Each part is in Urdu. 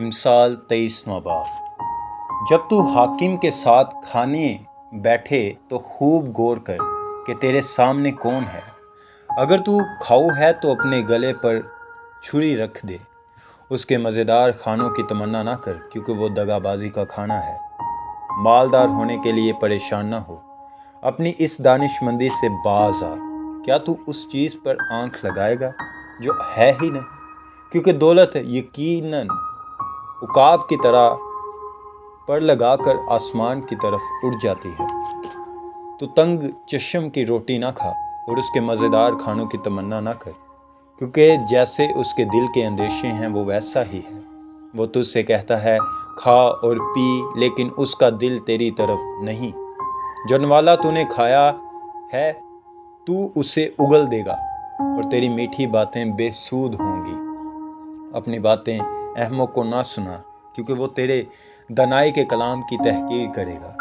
امثال 23واں باب۔ جب تو حاکم کے ساتھ کھانے بیٹھے تو خوب غور کر کہ تیرے سامنے کون ہے۔ اگر تو کھاؤ ہے تو اپنے گلے پر چھری رکھ دے۔ اس کے مزیدار کھانوں کی تمنا نہ کر، کیونکہ وہ دغا بازی کا کھانا ہے۔ مالدار ہونے کے لیے پریشان نہ ہو، اپنی اس دانش مندی سے باز آ۔ کیا تو اس چیز پر آنکھ لگائے گا جو ہے ہی نہیں؟ کیونکہ دولت یقیناً عقاب کی طرح پر لگا کر آسمان کی طرف اڑ جاتی ہے۔ تو تنگ چشم کی روٹی نہ کھا اور اس کے مزیدار کھانوں کی تمنا نہ کر، کیونکہ جیسے اس کے دل کے اندیشے ہیں وہ ویسا ہی ہے۔ وہ تجھ سے کہتا ہے کھا اور پی، لیکن اس کا دل تیری طرف نہیں۔ جو نوالا تو نے کھایا ہے تو اسے اگل دے گا، اور تیری میٹھی باتیں بے سود ہوں گی۔ اپنی باتیں احمق کو نہ سنا، کیونکہ وہ تیرے دانائی کے کلام کی تحقیر کرے گا۔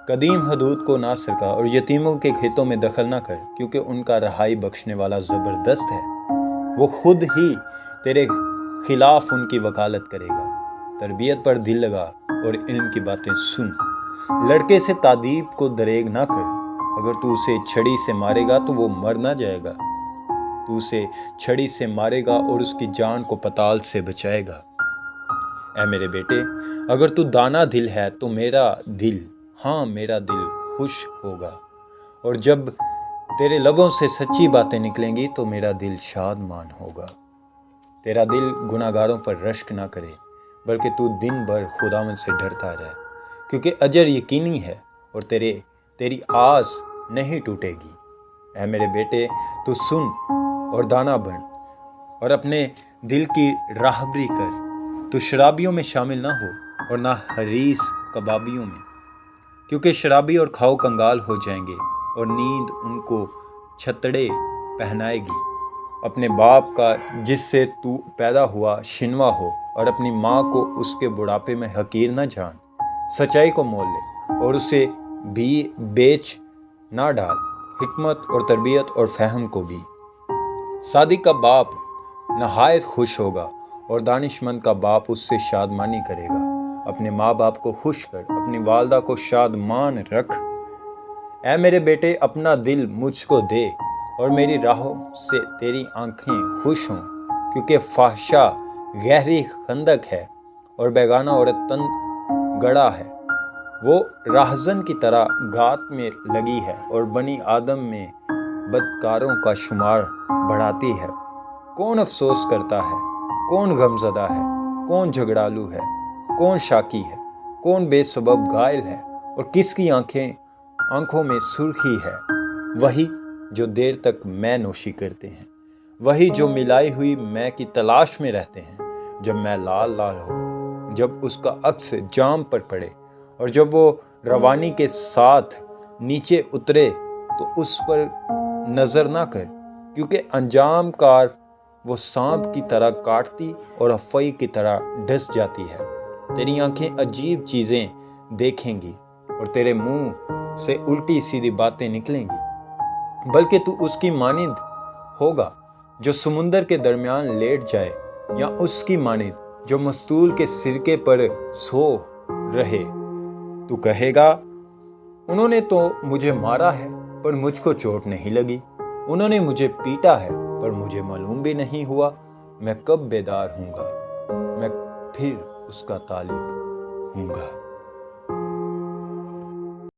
قدیم حدود کو نہ سرکا اور یتیموں کے کھیتوں میں دخل نہ کر، کیونکہ ان کا رہائی بخشنے والا زبردست ہے۔ وہ خود ہی تیرے خلاف ان کی وکالت کرے گا۔ تربیت پر دل لگا اور علم کی باتیں سن۔ لڑکے سے تادیب کو دریغ نہ کر۔ اگر تو اسے چھڑی سے مارے گا تو وہ مر نہ جائے گا۔ تو اسے چھڑی سے مارے گا اور اس کی جان کو پتال سے بچائے گا۔ اے میرے بیٹے، اگر تو دانا دل ہے تو میرا دل خوش ہوگا، اور جب تیرے لبوں سے سچی باتیں نکلیں گی تو میرا دل شادمان ہوگا۔ تیرا دل گناہ گاروں پر رشک نہ کرے، بلکہ تو دن بھر خداوند سے ڈرتا رہے، کیونکہ اجر یقینی ہے اور تیری آس نہیں ٹوٹے گی۔ اے میرے بیٹے، تو سن اور دانا بن اور اپنے دل کی راہبری کر۔ تو شرابیوں میں شامل نہ ہو اور نہ حریص کبابیوں میں، کیونکہ شرابی اور کھاؤ کنگال ہو جائیں گے اور نیند ان کو چھتڑے پہنائے گی۔ اپنے باپ کا جس سے تو پیدا ہوا شنوا ہو، اور اپنی ماں کو اس کے بڑھاپے میں حقیر نہ جان۔ سچائی کو مول لے اور اسے بھی بیچ نہ ڈال، حکمت اور تربیت اور فہم کو بھی۔ صادق کا باپ نہایت خوش ہوگا اور دانش مند کا باپ اس سے شادمانی کرے گا۔ اپنے ماں باپ کو خوش کر، اپنی والدہ کو شادمان رکھ۔ اے میرے بیٹے، اپنا دل مجھ کو دے اور میری راہوں سے تیری آنکھیں خوش ہوں، کیونکہ فحشا گہری خندق ہے اور بیگانہ عورت تن گڑا ہے۔ وہ راہزن کی طرح گات میں لگی ہے اور بنی آدم میں بدکاروں کا شمار بڑھاتی ہے۔ کون افسوس کرتا ہے، کون غمزدہ ہے، کون جھگڑالو ہے، کون شاکی ہے، کون بے سبب غائل ہے، اور کس کی آنکھوں میں سرخی ہے؟ وہی جو دیر تک مے نوشی کرتے ہیں، وہی جو ملائی ہوئی مے کی تلاش میں رہتے ہیں۔ جب مے لال لال ہو، جب اس کا عکس جام پر پڑے، اور جب وہ روانی کے ساتھ نیچے اترے تو اس پر نظر نہ کر، کیونکہ انجام کار وہ سانپ کی طرح کاٹتی اور افعی کی طرح ڈس جاتی ہے۔ تیری آنکھیں عجیب چیزیں دیکھیں گی اور تیرے منہ سے الٹی سیدھی باتیں نکلیں گی، بلکہ تو اس کی مانند ہوگا جو سمندر کے درمیان لیٹ جائے، یا اس کی مانند جو مستول کے سرکے پر سو رہے۔ تو کہے گا انہوں نے تو مجھے مارا ہے پر مجھ کو چوٹ نہیں لگی، انہوں نے مجھے پیٹا ہے پر مجھے معلوم بھی نہیں ہوا۔ میں کب بیدار ہوں گا، میں پھر اس کا طالب ہوں گا۔